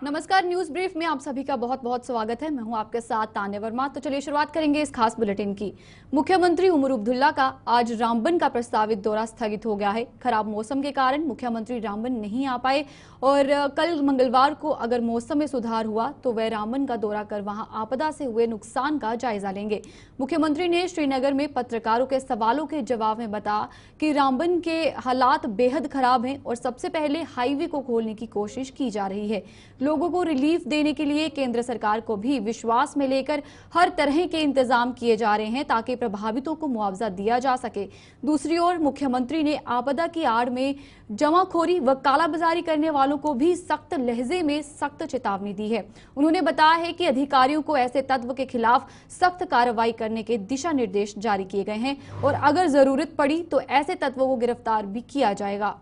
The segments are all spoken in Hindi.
नमस्कार, न्यूज ब्रीफ में आप सभी का बहुत बहुत स्वागत है। मैं हूं आपके साथ तान्या वर्मा। तो चलिए शुरुआत करेंगे इस खास बुलेटिन की। मुख्यमंत्री उमर अब्दुल्ला का आज रामबन का प्रस्तावित दौरा स्थगित हो गया है। खराब मौसम के कारण मुख्यमंत्री रामबन नहीं आ पाए और कल मंगलवार को अगर मौसम में सुधार हुआ तो वह रामबन का दौरा कर वहां आपदा से हुए नुकसान का जायजा लेंगे। मुख्यमंत्री ने श्रीनगर में पत्रकारों के सवालों के जवाब में बताया कि रामबन के हालात बेहद खराब हैं और सबसे पहले हाईवे को खोलने की कोशिश की जा रही है। लोगों को रिलीफ देने के लिए केंद्र सरकार को भी विश्वास में लेकर हर तरह के इंतजाम किए जा रहे हैं ताकि प्रभावितों को मुआवजा दिया जा सके। दूसरी ओर मुख्यमंत्री ने आपदा की आड़ में जमाखोरी व कालाबाजारी करने वालों को भी सख्त लहजे में सख्त चेतावनी दी है। उन्होंने बताया है कि अधिकारियों को ऐसे तत्व के खिलाफ सख्त कार्रवाई करने के दिशा निर्देश जारी किए गए हैं और अगर जरूरत पड़ी तो ऐसे तत्वों को गिरफ्तार भी किया जाएगा।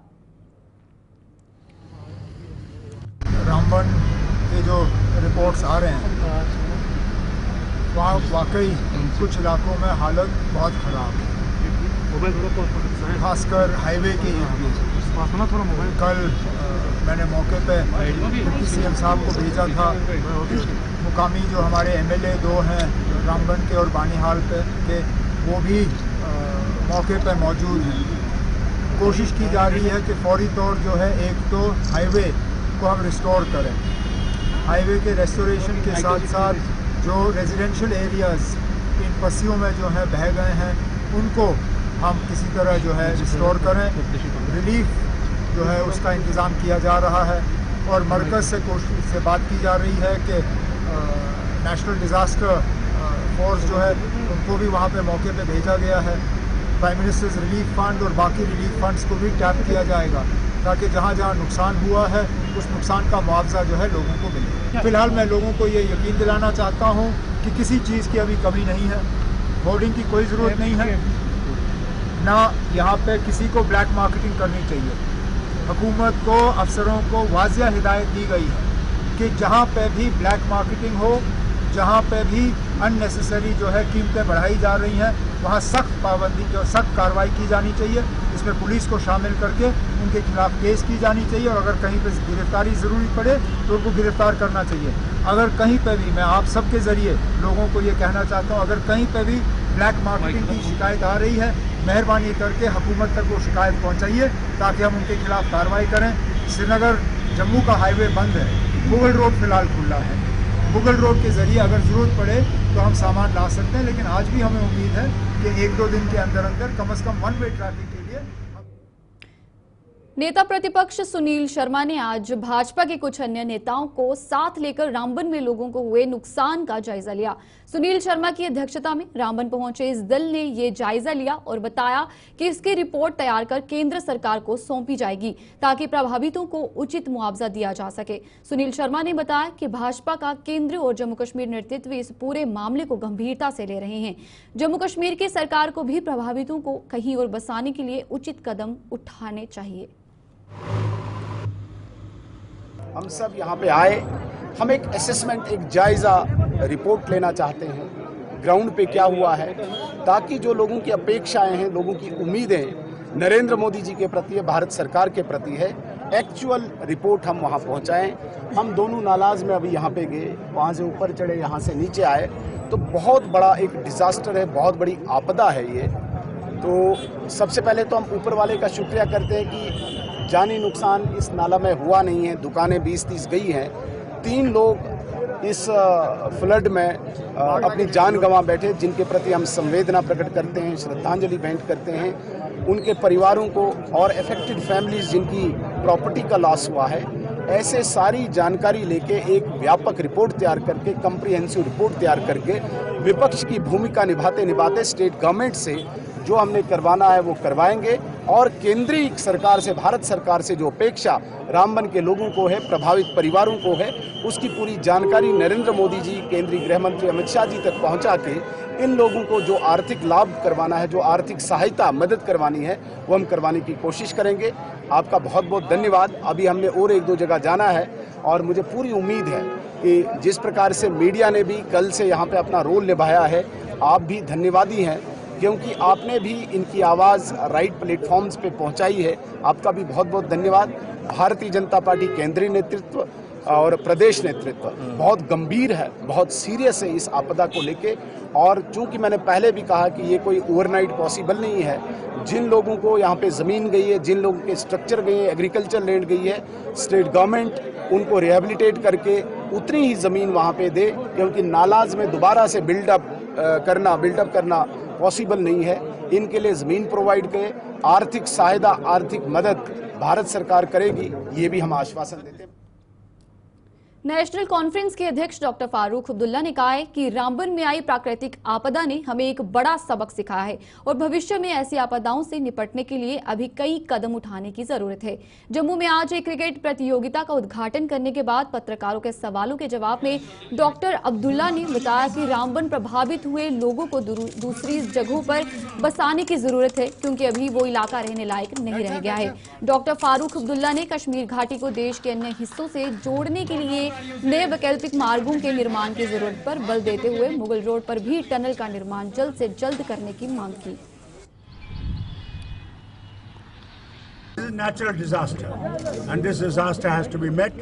रामबन के जो रिपोर्ट्स आ रहे हैं वहाँ वाकई कुछ इलाकों में हालत बहुत ख़राब है, खासकर हाईवे की। कल मैंने मौके पे सीएम साहब को भेजा था। मुकामी जो हमारे एमएलए दो हैं रामबन के और बानीहाल के वो भी मौके पे मौजूद हैं। कोशिश की जा रही है कि फौरी तौर जो है एक तो हाईवे को हम रिस्टोर करें। हाईवे के रेस्टोरेशन के साथ साथ जो रेजिडेंशियल एरियाज़ इन पस्सियों में जो है बह गए हैं उनको हम किसी तरह जो है रिस्टोर करें। रिलीफ जो है उसका इंतज़ाम किया जा रहा है और मरकज़ से कोशिश से बात की जा रही है कि नेशनल डिज़ास्टर फोर्स जो है उनको भी वहाँ पे मौके पे भेजा गया है। प्राइम मिनिस्टर्स रिलीफ फंड और बाकी रिलीफ फंड्स को भी टैप किया जाएगा ताकि जहाँ जहाँ नुकसान हुआ है उस नुकसान का मुआवजा जो है लोगों को मिले। फिलहाल मैं लोगों को ये यकीन दिलाना चाहता हूँ कि किसी चीज़ की अभी कमी नहीं है। होर्डिंग की कोई ज़रूरत नहीं है, ना यहाँ पे किसी को ब्लैक मार्केटिंग करनी चाहिए। हुकूमत को, अफसरों को वाज़िया हिदायत दी गई है कि जहाँ पे भी ब्लैक मार्केटिंग हो, जहाँ पे भी अननेसेसरी जो है कीमतें बढ़ाई जा रही हैं वहाँ सख्त पाबंदी जो सख्त कार्रवाई की जानी चाहिए। इसमें पुलिस को शामिल करके उनके खिलाफ केस की जानी चाहिए और अगर कहीं पर गिरफ्तारी ज़रूरी पड़े तो उनको गिरफ्तार करना चाहिए। अगर कहीं पर भी, मैं आप सबके ज़रिए लोगों को ये कहना चाहता हूँ, अगर कहीं पर भी ब्लैक मार्केटिंग की शिकायत आ रही है मेहरबानी करके हुकूमत तक वो शिकायत पहुँचाइए ताकि हम उनके खिलाफ कार्रवाई करें। श्रीनगर जम्मू का हाईवे बंद है, मुगल रोड फिलहाल खुला है। मुगल रोड के ज़रिए अगर ज़रूरत पड़े तो हम सामान ला सकते हैं, लेकिन आज भी हमें उम्मीद है कि एक दो दिन के अंदर अंदर कम से कम वन वे ट्रैफिक के लिए। नेता प्रतिपक्ष सुनील शर्मा ने आज भाजपा के कुछ अन्य नेताओं को साथ लेकर रामबन में लोगों को हुए नुकसान का जायजा लिया। सुनील शर्मा की अध्यक्षता में रामबन पहुंचे इस दल ने ये जायजा लिया और बताया कि इसकी रिपोर्ट तैयार कर केंद्र सरकार को सौंपी जाएगी ताकि प्रभावितों को उचित मुआवजा दिया जा सके। सुनील शर्मा ने बताया कि भाजपा का केंद्र और जम्मू कश्मीर नेतृत्व इस पूरे मामले को गंभीरता से ले रहे हैं। जम्मू कश्मीर की सरकार को भी प्रभावितों को कहीं और बसाने के लिए उचित कदम उठाने चाहिए। हम सब यहाँ पे आए, हम एक असेसमेंट, एक जायज़ा रिपोर्ट लेना चाहते हैं ग्राउंड पे क्या हुआ है, ताकि जो लोगों की अपेक्षाएं हैं, लोगों की उम्मीदें नरेंद्र मोदी जी के प्रति है, भारत सरकार के प्रति है, एक्चुअल रिपोर्ट हम वहाँ पहुँचाएं। हम दोनों नालाज में अभी यहाँ पे गए, वहाँ से ऊपर चढ़े, यहाँ से नीचे आए, तो बहुत बड़ा एक डिज़ास्टर है, बहुत बड़ी आपदा है ये। तो सबसे पहले तो हम ऊपर वाले का शुक्रिया करते हैं कि जानी नुकसान इस नाला में हुआ नहीं है, दुकानें 20-30 गई हैं। 3 लोग इस फ्लड में अपनी जान गंवा बैठे, जिनके प्रति हम संवेदना प्रकट करते हैं, श्रद्धांजलि भेंट करते हैं। उनके परिवारों को और अफेक्टेड फैमिलीज जिनकी प्रॉपर्टी का लॉस हुआ है, ऐसे सारी जानकारी लेके एक व्यापक रिपोर्ट तैयार करके, कंप्रिहेंसिव रिपोर्ट तैयार करके विपक्ष की भूमिका निभाते निभाते स्टेट गवर्नमेंट से जो हमने करवाना है वो करवाएंगे और केंद्रीय सरकार से, भारत सरकार से जो अपेक्षा रामबन के लोगों को है, प्रभावित परिवारों को है, उसकी पूरी जानकारी नरेंद्र मोदी जी, केंद्रीय गृह मंत्री अमित शाह जी तक पहुंचा के इन लोगों को जो आर्थिक लाभ करवाना है, जो आर्थिक सहायता, मदद करवानी है, वो हम करवाने की कोशिश करेंगे। आपका बहुत बहुत धन्यवाद। अभी हमने और 1-2 जगह जाना है और मुझे पूरी उम्मीद है कि जिस प्रकार से मीडिया ने भी कल से यहाँ पे अपना रोल निभाया है, आप भी धन्यवादी हैं क्योंकि आपने भी इनकी आवाज़ राइट प्लेटफॉर्म्स पे पहुंचाई है। आपका भी बहुत बहुत धन्यवाद। भारतीय जनता पार्टी केंद्रीय नेतृत्व, और प्रदेश नेतृत्व बहुत गंभीर है, बहुत सीरियस है इस आपदा को लेके। और चूंकि मैंने पहले भी कहा कि ये कोई ओवरनाइट पॉसिबल नहीं है, जिन लोगों को यहाँ पे ज़मीन गई है, जिन लोगों के स्ट्रक्चर गए हैं, एग्रीकल्चर लैंड गई है, स्टेट गवर्नमेंट उनको रिहेबिलिटेट करके उतनी ही ज़मीन वहाँ पे दे, क्योंकि नालाज में दोबारा से बिल्डअप करना पॉसिबल नहीं है। इनके लिए ज़मीन प्रोवाइड करे, आर्थिक सहायता, आर्थिक मदद भारत सरकार करेगी, ये भी हम आश्वासन देते हैं। नेशनल कॉन्फ्रेंस के अध्यक्ष डॉक्टर फारूक अब्दुल्ला ने कहा है कि रामबन में आई प्राकृतिक आपदा ने हमें एक बड़ा सबक सिखाया है और भविष्य में ऐसी आपदाओं से निपटने के लिए अभी कई कदम उठाने की जरूरत है। जम्मू में आज एक क्रिकेट प्रतियोगिता का उद्घाटन करने के बाद पत्रकारों के सवालों के जवाब में डॉक्टर अब्दुल्ला ने बताया कि रामबन प्रभावित हुए लोगों को दूसरी जगहों पर बसाने की जरूरत है, क्योंकि अभी वो इलाका रहने लायक नहीं रह गया है। डॉक्टर फारूक अब्दुल्ला ने कश्मीर घाटी को देश के अन्य हिस्सों से जोड़ने के लिए नए वैकल्पिक मार्गों के निर्माण की जरूरत पर बल देते हुए मुगल रोड पर भी टनल का निर्माण जल्द से जल्द करने की मांग की। This is natural disaster, and this disaster has to be met.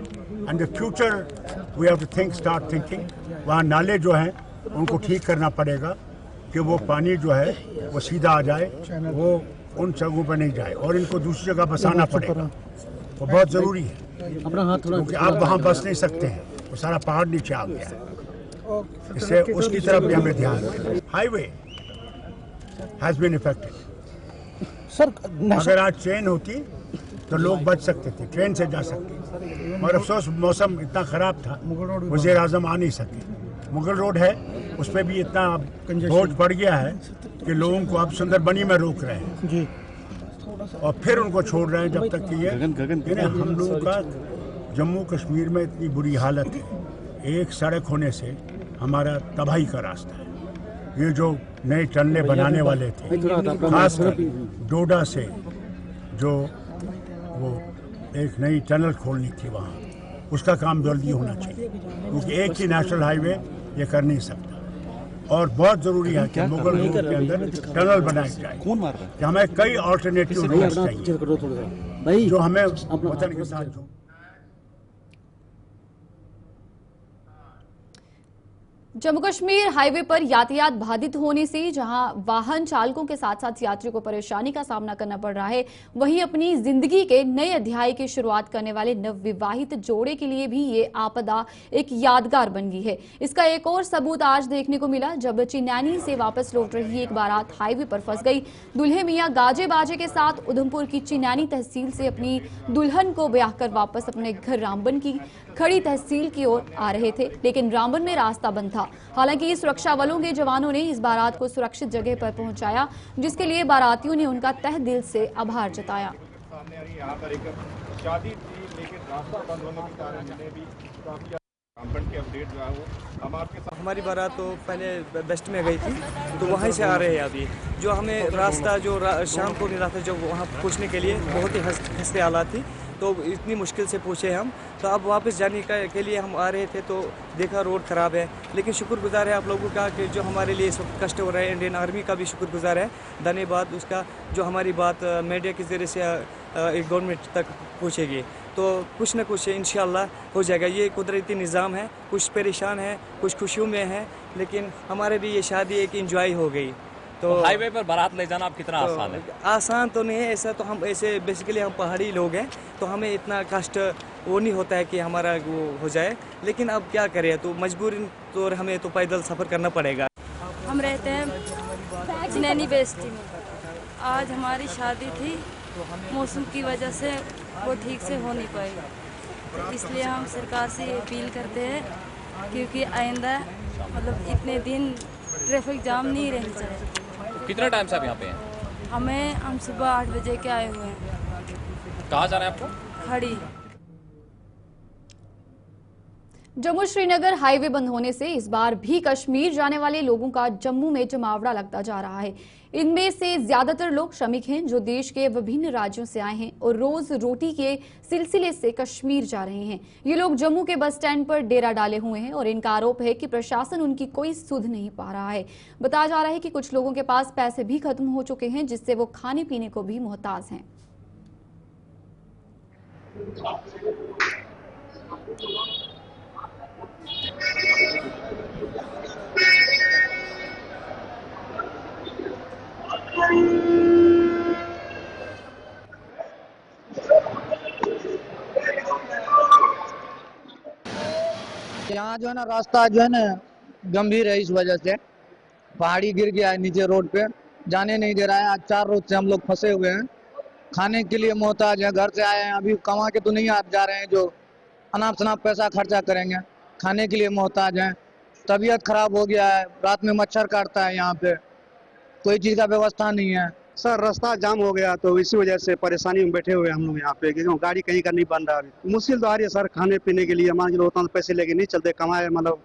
And the future, we have to start thinking. वहाँ नाले जो हैं उनको ठीक करना पड़ेगा कि वो पानी जो है वो सीधा आ जाए, वो उन जगहों पर नहीं जाए, और इनको दूसरी जगह बसाना पड़ेगा। वो बहुत जरूरी है, क्योंकि आप वहाँ बस नहीं सकते हैं, वो सारा पहाड़ नीचे आ गया है। इससे उसकी तरफ भी हमें ध्यान देना। Highway has been affected. Sir, अगर आज ट्रेन होती तो लोग बच सकते थे, ट्रेन से जा सकते, और अफसोस मौसम इतना खराब था, वज़ीर आज़म आ नहीं सके। मुगल रोड है, उस पर भी इतना बोझ पड़ गया है कि लोगों को अब सुंदरबनी में रोक रहे हैं जी, और फिर उनको छोड़ रहे हैं जब तक कि ये हम लोगों का जम्मू कश्मीर में इतनी बुरी हालत है। एक सड़क होने से हमारा तबाही का रास्ता है। ये जो नए टनले बनाने वाले थे, खासकर डोडा से जो वो एक नई टनल खोलनी थी वहाँ, उसका काम जल्दी होना चाहिए, क्योंकि एक ही नेशनल हाईवे ये कर नहीं सकता। और बहुत जरूरी है कि मुगल रोड के अंदर टनल बनाई जाए, कि हमें कई ऑल्टरनेटिव रूट्स चाहिए जो हमें वतन के साथ जोड़। जम्मू कश्मीर हाईवे पर यातायात बाधित होने से जहां वाहन चालकों के साथ साथ यात्रियों को परेशानी का सामना करना पड़ रहा है, वहीं अपनी जिंदगी के नए अध्याय की शुरुआत करने वाले नवविवाहित जोड़े के लिए भी ये आपदा एक यादगार बन गई है। इसका एक और सबूत आज देखने को मिला जब चिन्नैनी से वापस लौट रही एक बारात हाईवे पर फंस गई। दुल्हे मियां गाजे बाजे के साथ उधमपुर की चिन्नैनी तहसील से अपनी दुल्हन को ब्याह कर वापस अपने घर रामबन की खड़ी तहसील की ओर आ रहे थे, लेकिन रामबन में रास्ता बंद था। हालांकि सुरक्षा बलों के जवानों ने इस बारात को सुरक्षित जगह पर पहुंचाया, जिसके लिए बारातियों ने उनका तहे दिल से आभार जताया। यहाँ पर एक शादी थी, लेकिन रास्ता बंद होने के कारण मैंने भी काफी रामबन के अपडेट जो है वो हम आपके साथ। हमारी बारात तो पहले वेस्ट में गई थी, तो वहीं से आ रहे हैं अभी। जो हमें रास्ता जो शाम को मिला था, जो वहाँ पूछने के लिए बहुत ही खस्ते हालात थी, तो इतनी मुश्किल से पूछे हम। तो अब वापस जाने के लिए हम आ रहे थे तो देखा रोड ख़राब है, लेकिन शुक्रगुजार है आप लोगों का कि जो हमारे लिए सब कष्ट हो रहा है। इंडियन आर्मी का भी शुक्रगुजार है, धन्यवाद उसका, जो हमारी बात मीडिया के ज़रिए से गवर्नमेंट तक पहुँचेगी। तो कुछ न कुछ इंशाल्लाह हो जाएगा। ये कुदरती निज़ाम है, कुछ परेशान है, कुछ खुशियों में है, लेकिन हमारे लिए ये शादी एक इंजॉय हो गई। तो हाईवे पर बारात ले जाना अब कितना आसान है? आसान तो नहीं है ऐसा, तो हम ऐसे बेसिकली हम पहाड़ी लोग हैं, तो हमें इतना कष्ट वो नहीं होता है कि हमारा वो हो जाए, लेकिन अब क्या करें, तो मजबूरी तो हमें तो पैदल सफ़र करना पड़ेगा। हम रहते हैं चिन्नैनी बेस्ती में। आज हमारी शादी थी, मौसम की वजह से वो ठीक से हो नहीं पाई, तो इसलिए हम सरकार से ये अपील करते हैं क्योंकि आइंदा मतलब इतने दिन ट्रैफिक जाम नहीं रहनी चाहिए। कितने टाइम से आप यहाँ पे हैं? हम सुबह 8 बजे के आए हुए हैं। कहाँ जाना है आपको? खड़ी। जम्मू श्रीनगर हाईवे बंद होने से इस बार भी कश्मीर जाने वाले लोगों का जम्मू में जमावड़ा लगता जा रहा है। इनमें से ज्यादातर लोग श्रमिक हैं जो देश के विभिन्न राज्यों से आए हैं और रोज रोटी के सिलसिले से कश्मीर जा रहे हैं। ये लोग जम्मू के बस स्टैंड पर डेरा डाले हुए हैं और इनका आरोप है कि प्रशासन उनकी कोई सुध नहीं पा रहा है। बताया जा रहा है कि कुछ लोगों के पास पैसे भी खत्म हो चुके हैं, जिससे वो खाने पीने को भी मोहताज हैं। यहाँ जो है ना रास्ता जो है ना गंभीर है, इस वजह से पहाड़ी गिर गया है नीचे रोड पे, जाने नहीं दे रहा है। आज 4 रोज से हम लोग फंसे हुए हैं, खाने के लिए मोहताज है। घर से आए हैं, अभी कमा के तो नहीं आप जा रहे हैं जो अनाप शनाप पैसा खर्चा करेंगे, खाने के लिए मोहताज हैं। तबीयत खराब हो गया है, रात में मच्छर काटता है, यहाँ पे कोई चीज़ का व्यवस्था नहीं है। सर रास्ता जाम हो गया तो इसी वजह से परेशानी में बैठे हुए हम लोग यहाँ पे, क्योंकि गाड़ी कहीं का नहीं बन रहा है। मुश्किल तो आ रही है सर, खाने पीने के लिए मान लो उतना पैसे लेके नहीं चलते, कमाए मतलब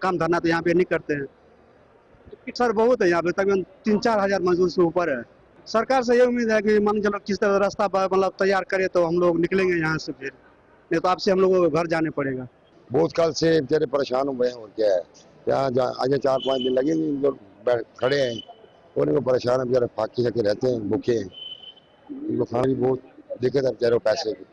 काम धरना तो यहाँ पे नहीं करते हैं सर। बहुत है यहाँ पे, तकरीबन 3-4 हज़ार मजदूर से ऊपर है। सरकार से ये उम्मीद है कि मान चलो किस तरह रास्ता मतलब तैयार करे तो हम लोग निकलेंगे यहाँ से, फिर नहीं तो आपसे हम लोगों को घर जाने पड़ेगा। बहुत कल से बेचारे परेशान हुए हैं, और क्या है यहाँ आज 4-5 दिन लगे नहीं, लोग खड़े हैं और इनको परेशान है, बेचारे फाकी सके रहते हैं, भूखे हैं, इनको खाने की बहुत दिक्कत है बेचारे पैसे की,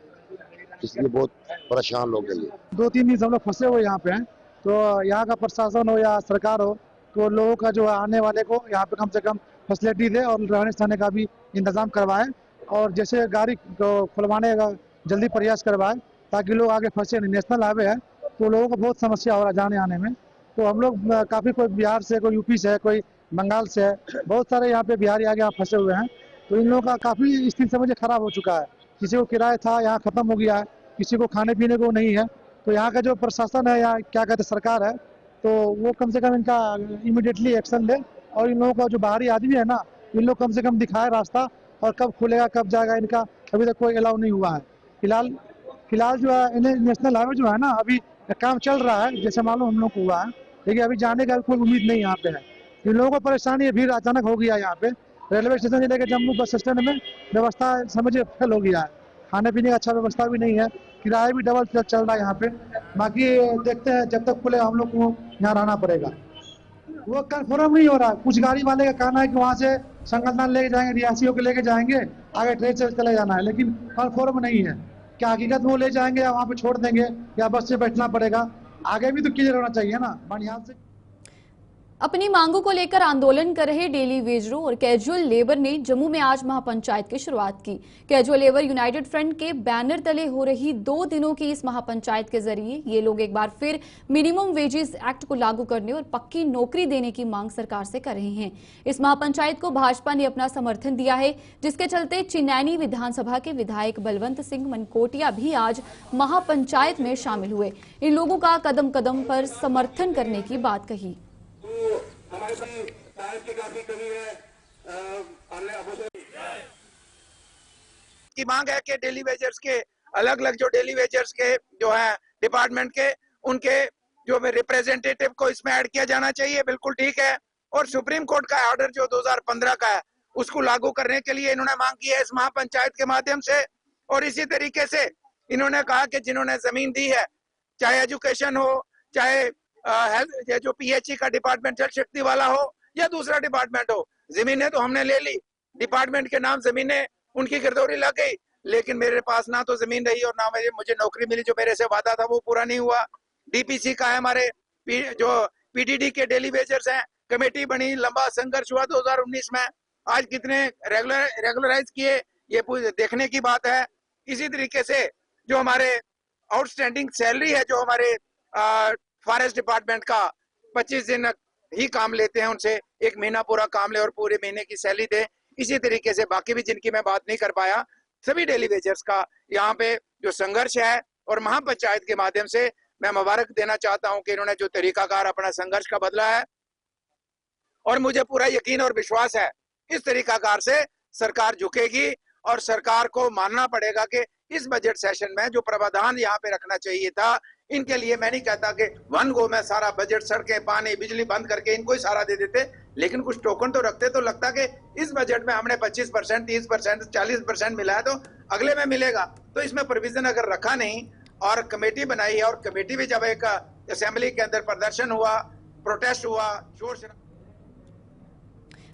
इसलिए बहुत परेशान लोग हैं। 2-3 दिन से हम लोग फंसे हुए यहाँ पे हैं, तो यहाँ का प्रशासन हो या सरकार हो तो लोगों का जो आने वाले को यहाँ पे कम से कम फैसिलिटी दे और रहने सहने का भी इंतजाम करवाए, और जैसे गाड़ी को खुलवाने का जल्दी प्रयास करवाए ताकि लोग आगे फंसे नहीं। नेशनल हाईवे है तो लोगों को बहुत समस्या हो रहा है जाने आने में। तो हम लोग काफ़ी, कोई बिहार से, कोई यूपी से है, कोई बंगाल से है, बहुत सारे यहाँ पे बिहारी आगे यहाँ फंसे हुए हैं। तो इन लोगों का काफ़ी स्थिति समझिए खराब हो चुका है। किसी को किराया था यहाँ ख़त्म हो गया है, किसी को खाने पीने को नहीं है। तो यहाँ का जो प्रशासन है या क्या कहते हैं सरकार है, तो वो कम से कम इनका इमीडिएटली एक्शन ले, और इन लोगों का जो बाहरी आदमी है ना, इन लोग कम से कम दिखाए रास्ता, और कब खुलेगा कब जाएगा इनका अभी तक कोई अलाउ नहीं हुआ है। फिलहाल जो है इन्हें नेशनल हाईवे जो है ना अभी काम चल रहा है जैसे मालूम हम लोग को हुआ है, लेकिन अभी जाने का कोई उम्मीद नहीं यहाँ पे है। इन लोगों को परेशानी है, भीड़ अचानक हो गया यहाँ पे। रेलवे स्टेशन से लेकर जम्मू बस स्टैंड में व्यवस्था समझिए फेल हो गया है, खाने पीने का अच्छा व्यवस्था भी नहीं है, किराया भी डबल चल रहा है यहाँ पे। बाकी देखते हैं जब तक खुले हम लोग को यहाँ रहना पड़ेगा। वो कन्फर्म नहीं हो रहा। कुछ गाड़ी वाले का कहना है कि वहाँ से संगलदान लेके जाएंगे, रियासियों को लेके जाएंगे, आगे ट्रेन से चले जाना है, लेकिन कन्फर्म नहीं है क्या हकीकत वो ले जाएंगे या वहाँ पे छोड़ देंगे या बस से बैठना पड़ेगा। आगे भी तो क्लियर होना चाहिए ना बनियान से। अपनी मांगों को लेकर आंदोलन कर रहे डेली वेजरों और कैजुअल लेबर ने जम्मू में आज महापंचायत की शुरुआत की। कैजुअल लेबर यूनाइटेड फ्रंट के बैनर तले हो रही 2 दिनों की इस महापंचायत के जरिए ये लोग एक बार फिर मिनिमम वेजेस एक्ट को लागू करने और पक्की नौकरी देने की मांग सरकार से कर रहे हैं। इस महापंचायत को भाजपा ने अपना समर्थन दिया है, जिसके चलते चिन्नैनी विधानसभा के विधायक बलवंत सिंह मनकोटिया भी आज महापंचायत में शामिल हुए। इन लोगों का कदम कदम पर समर्थन करने की बात कही। हमारे साहिब की काफी कमी है। की मांग है कि डेली वेजर्स के अलग अलग जो डेली वेजर्स के जो है डिपार्टमेंट के उनके जो रिप्रेजेंटेटिव को इसमें ऐड किया जाना चाहिए, बिल्कुल ठीक है। और सुप्रीम कोर्ट का ऑर्डर जो 2015 का है उसको लागू करने के लिए इन्होंने मांग की है इस महापंचायत के माध्यम से। और इसी तरीके से इन्होंने कहा कि जिन्होंने जमीन दी है, चाहे एजुकेशन हो, चाहे हेल्थ जो पीएचई का डिपार्टमेंट जल शक्ति वाला हो या दूसरा डिपार्टमेंट हो, जमीनें तो हमने ले ली, डिपार्टमेंट के नाम जमीनें उनकी गिरदौरी लग गई, लेकिन मेरे पास ना तो जमीन रही और ना मुझे नौकरी मिली। जो मेरे से वादा था वो पूरा नहीं हुआ। डीपीसी का है, हमारे जो पीडीडी के डेली वेजर्स हैं, कमेटी बनी, लंबा संघर्ष हुआ 2019 में, आज कितने रेगुलराइज किए ये देखने की बात है। इसी तरीके से जो हमारे आउटस्टैंडिंग सैलरी है, जो हमारे फॉरेस्ट डिपार्टमेंट का 25 दिन ही काम लेते हैं, उनसे 1 महीना पूरा काम ले और पूरे महीने की सैलरी दे। इसी तरीके से बाकी भी जिनकी मैं बात नहीं कर पाया, सभी डेली वेजर्स का यहाँ पे जो संघर्ष है, और महापंचायत के माध्यम से मैं मुबारक देना चाहता हूँ कि इन्होंने जो तरीकाकार अपना संघर्ष का बदला है, और मुझे पूरा यकीन और विश्वास है इस तरीकाकार से सरकार झुकेगी और सरकार को मानना पड़ेगा कि इस बजट सेशन में जो प्रावधान यहाँ पे रखना चाहिए था, इनके लिए मैं नहीं कहता कि वन गो में सारा बजट, सड़कें, पानी, बिजली बंद करके इनको ही सारा दे देते, लेकिन कुछ टोकन तो रखते तो लगता कि इस बजट में हमने 25%, 30%, 40% मिला है तो अगले में मिलेगा। तो इसमें प्रोविजन अगर रखा नहीं और कमेटी बनाई है, और कमेटी भी जब एक असेंबली के अंदर प्रदर्शन हुआ, प्रोटेस्ट हुआ, शोर शराबा।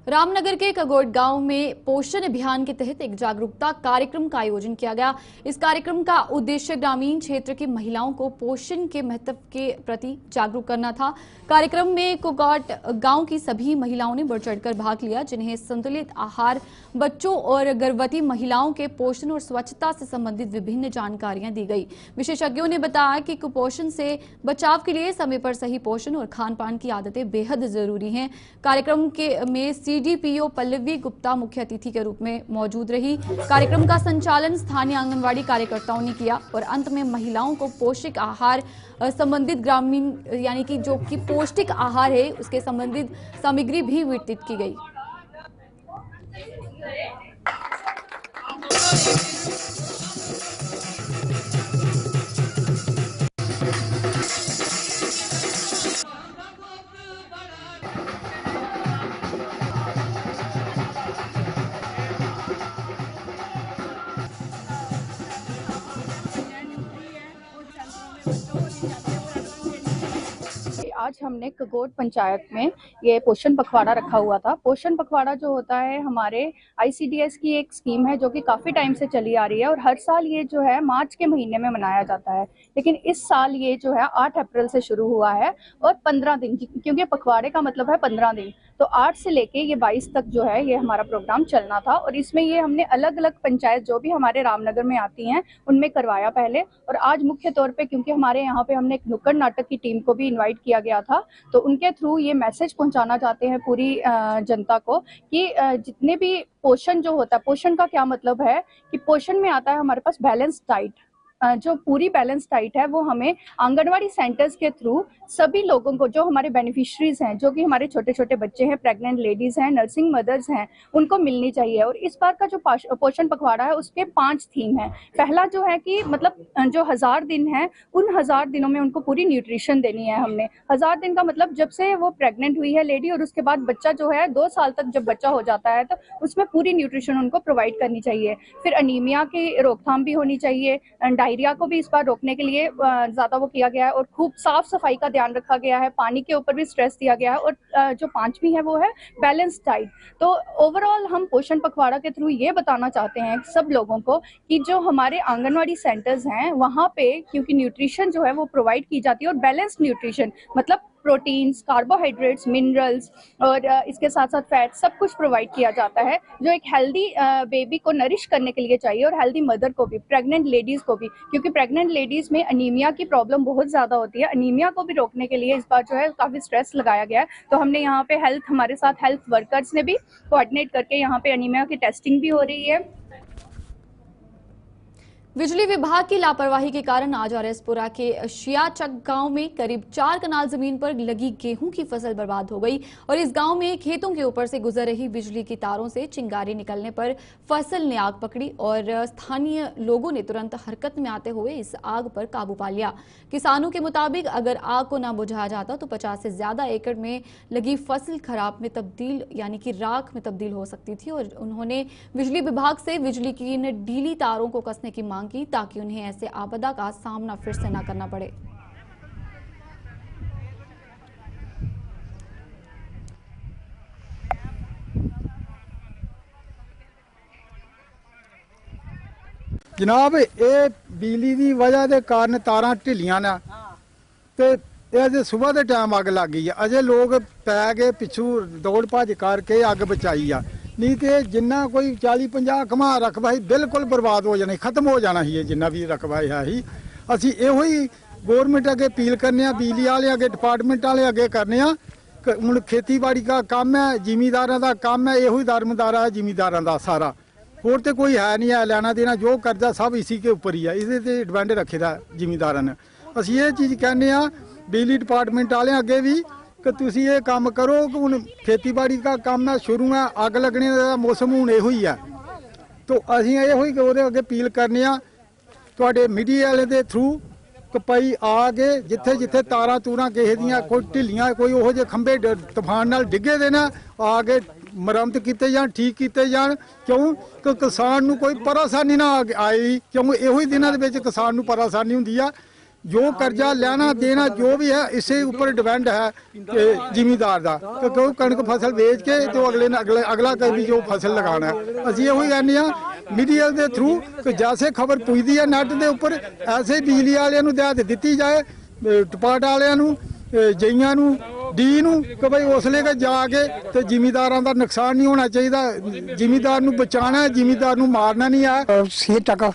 रामनगर के कगोट गांव में पोषण अभियान के तहत एक जागरूकता कार्यक्रम का आयोजन किया गया। इस कार्यक्रम का उद्देश्य ग्रामीण क्षेत्र की महिलाओं को पोषण के महत्व के प्रति जागरूक करना था। कार्यक्रम में कगोट गांव की सभी महिलाओं ने बढ़ चढ़कर भाग लिया, जिन्हें संतुलित आहार, बच्चों और गर्भवती महिलाओं के पोषण और स्वच्छता से संबंधित विभिन्न जानकारियां दी गई। विशेषज्ञों ने बताया कि कुपोषण से बचाव के लिए समय पर सही पोषण और खान पान की आदतें बेहद जरूरी हैं। कार्यक्रम में CDPO पल्लवी गुप्ता मुख्य अतिथि के रूप में मौजूद रही। कार्यक्रम का संचालन स्थानीय आंगनवाड़ी कार्यकर्ताओं ने किया और अंत में महिलाओं को पौष्टिक आहार संबंधित ग्रामीण यानी कि जो कि पौष्टिक आहार है उसके संबंधित सामग्री भी वितरित की गई। आज हमने कगोट पंचायत में ये पोषण पखवाड़ा रखा हुआ था। पोषण पखवाड़ा जो होता है हमारे ICDS की एक स्कीम है जो कि काफ़ी टाइम से चली आ रही है और हर साल ये जो है मार्च के महीने में मनाया जाता है, लेकिन इस साल ये जो है 8 अप्रैल से शुरू हुआ है और 15 दिन, क्योंकि पखवाड़े का मतलब है 15 दिन, तो 8 से लेके ये 22 तक जो है ये हमारा प्रोग्राम चलना था। और इसमें ये हमने अलग अलग पंचायत जो भी हमारे रामनगर में आती हैं उनमें करवाया पहले, और आज मुख्य तौर पे क्योंकि हमारे यहाँ पे हमने एक नुक्कड़ नाटक की टीम को भी इनवाइट किया गया था, तो उनके थ्रू ये मैसेज पहुंचाना चाहते हैं पूरी जनता को कि जितने भी पोषण जो होता है, पोषण का क्या मतलब है कि पोषण में आता है हमारे पास बैलेंस डाइट। जो पूरी बैलेंस डाइट है वो हमें आंगनवाड़ी सेंटर्स के थ्रू सभी लोगों को, जो हमारे बेनिफिशरीज हैं, जो कि हमारे छोटे छोटे बच्चे हैं, प्रेग्नेंट लेडीज हैं, नर्सिंग मदर्स हैं, उनको मिलनी चाहिए। और इस बार का जो पोषण पखवाड़ा है उसके 5 थीम है। पहला जो है कि मतलब जो 1000 दिन है उन 1000 दिनों में उनको पूरी न्यूट्रिशन देनी है हमने। 1000 दिन का मतलब जब से वो प्रेग्नेंट हुई है लेडी और उसके बाद बच्चा जो है 2 साल तक जब बच्चा हो जाता है तो उसमें पूरी न्यूट्रिशन उनको प्रोवाइड करनी चाहिए। फिर अनीमिया की रोकथाम भी होनी चाहिए, डायरिया को भी इस बार रोकने के लिए ज़्यादा वो किया गया है और खूब साफ सफाई का ध्यान रखा गया है, पानी के ऊपर भी स्ट्रेस दिया गया है। और जो 5वीं है वो है बैलेंस डाइट। तो ओवरऑल हम पोषण पखवाड़ा के थ्रू ये बताना चाहते हैं सब लोगों को कि जो हमारे आंगनवाड़ी सेंटर्स हैं वहाँ पे क्योंकि न्यूट्रिशन जो है वो प्रोवाइड की जाती है, और बैलेंस न्यूट्रिशन मतलब प्रोटीन्स, कार्बोहाइड्रेट्स, मिनरल्स और इसके साथ साथ फैट सब कुछ प्रोवाइड किया जाता है जो एक हेल्दी बेबी को नरिश करने के लिए चाहिए, और हेल्दी मदर को भी, प्रेग्नेंट लेडीज़ को भी, क्योंकि प्रेग्नेंट लेडीज़ में अनीमिया की प्रॉब्लम बहुत ज़्यादा होती है। अनीमिया को भी रोकने के लिए इस बार जो है काफ़ी स्ट्रेस लगाया गया है। तो हमने यहाँ पे हमारे साथ हेल्थ वर्कर्स ने भी कोऑर्डिनेट करके यहाँ पे अनीमिया की टेस्टिंग भी हो रही है। बिजली विभाग की लापरवाही के कारण आज RS-पुरा के शियाचक गांव में करीब 4 कनाल जमीन पर लगी गेहूं की फसल बर्बाद हो गई और इस गांव में खेतों के ऊपर से गुजर रही बिजली की तारों से चिंगारी निकलने पर फसल ने आग पकड़ी और स्थानीय लोगों ने तुरंत हरकत में आते हुए इस आग पर काबू पा लिया। किसानों के मुताबिक अगर आग को न बुझाया जाता तो 50 से ज्यादा एकड़ में लगी फसल खराब में तब्दील यानी कि राख में तब्दील हो सकती थी, और उन्होंने बिजली विभाग से बिजली की इन ढीली तारों को कसने की मांग की ताकि उन्हें ऐसे आपदा का सामना फिर से न करना पड़े। जनाब ये बिजली की वजह के कारण तारां ढिलियां ने ते अजे सुबह के टाइम अग लग गई है। अजे लोग पै गए पिछू दौड़ भज करके अग बचाई आ, नहीं तो जिन्ना कोई 40-50 घमा रकबा ही बिल्कुल बर्बाद हो जाना, खत्म हो जाना ही जिन्ना भी रकबा है ही। असी यो ही गौरमेंट अगे अपील करने, बिजली वाले अगे, डिपार्टमेंट वाले अगे करने। हुण खेतीबाड़ी का काम है, जिमीदारों का काम है, यो ही दारमदारा है जिमीदारों का सारा, और तो कोई है नहीं है। लेना देना जो कर्जा सब इसी के ऊपर ही है, इसे ते डिपेंड रखे दा जिमीदारों ने। असी ये चीज़ कहने बिजली डिपार्टमेंट वाले अगे भी कि तुसी ये काम करो कि हुण खेतीबाड़ी का काम है, शुरू है, अग लगने का मौसम हुण इहो ही है, तो असीं इहो ही ओहदे अगे अपील करने तुहाडे मीडिया वाले दे थ्रू कि भाई आ गए जिथे जिथे तारां तूरां किसे दियां कोई ढिलियां कोई ओहो जे खंभे तूफान नाल डिगे दे ने आ गए मरम्मत किते जान, ठीक किते जान, क्यों कि किसान नूं कोई परेशानी ना आए, क्यों इहो ही दिनां दे विच किसान नूं परेशानी हुंदी आ जो कर्जा लेना देना जो भी है इससे ऊपर डिपेंड है ਜ਼ਿਮੀਦਾਰ ਦਾ ਕਿ ਕਿਉਂ ਕਣਕ ਫਸਲ ਵੇਚ ਕੇ ਤੇ ਅਗਲਾ ਕभी जो फसल लगाना है ਅਸੀਂ ਇਹੋ ਹੀ ਕਹਿੰਦੇ ਆ ਮੀਡੀਆ ਦੇ ਥਰੂ ਕਿ ਜੈਸੇ ਖਬਰ ਪੁੱਜਦੀ ਹੈ ਨੈਟ ਦੇ ਉੱਪਰ ਐਸੇ ਬਿਜਲੀ ਵਾਲਿਆਂ ਨੂੰ ਦਿਹਾਤ ਦਿੱਤੀ ਜਾਏ ਟਪਾਟ ਵਾਲਿਆਂ ਨੂੰ ਜਈਆਂ ਨੂੰ ਡੀ ਨੂੰ ਕਿ ਭਾਈ ਉਸਲੇ ਕੇ ਜਾ ਕੇ ਤੇ ਜ਼ਿਮੀਦਾਰਾਂ ਦਾ ਨੁਕਸਾਨ ਨਹੀਂ ਹੋਣਾ ਚਾਹੀਦਾ ਜ਼ਿਮੀਦਾਰ ਨੂੰ ਬਚਾਉਣਾ ਹੈ ਜ਼ਿਮੀਦਾਰ ਨੂੰ ਮਾਰਨਾ ਨਹੀਂ ਹੈ ਸੀ ਤੱਕ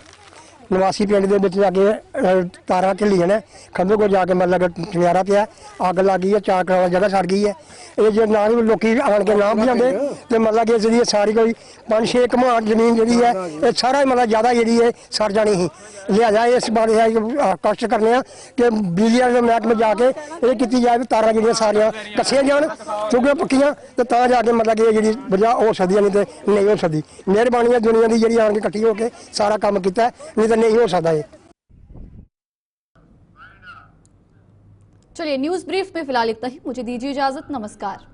ਨਿਵਾਸੀ ਪਿੰਡ ਦੇ ਵਿੱਚ ਜਾ ਕੇ ਤਾਰਾਂ ਢਿੱਲੀਆਂ ਨੇ ਖੰਭੇ ਕੋਲ ਜਾ ਕੇ ਮਤਲਬ ਟਿਆਰਾ ਪਿਆ ਅੱਗ ਲੱਗ ਗਈ ਹੈ 4 ਕਨਾਲ ਜਗ੍ਹਾ ਸੜ ਗਈ ਹੈ ਇਹ ਜੇ ਨਾ ਹੀ ਲੋਕੀ ਆਣ ਕੇ ਨਾ ਜਾਂਦੇ ਤੇ ਮਤਲਬ ਕਿ ਜਿਹੜੀ ਸਾਰੀ ਕੋਈ 5-6 ਕਮਾਂਡ ਜ਼ਮੀਨ ਜਿਹੜੀ ਹੈ ਇਹ ਸਾਰਾ ਮਤਲਬ ਜ਼ਿਆਦਾ ਜਿਹੜੀ ਹੈ ਸੜ ਜਾਣੀ ਸੀ ਲਿਹਾਜ਼ਾ ਇਸ ਬਾਰੇ ਹੈ ਕਸ਼ਟ ਕਰਨੇ ਆ ਕਿ ਬਿਜਲੀ ਵਾਲੇ ਮਹਿਕਮੇ ਜਾ ਕੇ ਇਹ ਕੀਤੀ ਜਾਏ ਤਾਰਾਂ ਜਿਹੜੀਆਂ ਸਾਰੀਆਂ ਕੱਸੀਆਂ ਜਾਣ ਕਿਉਂਕਿ ਪੱਕੀਆਂ ਤੇ ਤਾਂ ਜਾ ਕੇ ਮਤਲਬ ਕਿ ਇਹ ਜਿਹੜੀ ਵਜ੍ਹਾ ਹੋ ਸਕਦੀ ਨਹੀਂ ਤੇ ਨਹੀਂ ਹੋ ਸਕਦੀ ਮਿਹਰਬਾਨੀ ਹੈ ਦੁਨੀਆ ਦੀ ਜਿਹੜੀ ਆਣ ਕੇ ਇਕੱਠੀ ਹੋ ਕੇ ਸਾਰਾ ਕੰਮ ਕੀਤਾ ਨਹੀਂ ਤਾਂ नहीं हो सकता है। चलिए न्यूज ब्रीफ में फिलहाल इतना ही, मुझे दीजिए इजाजत, नमस्कार।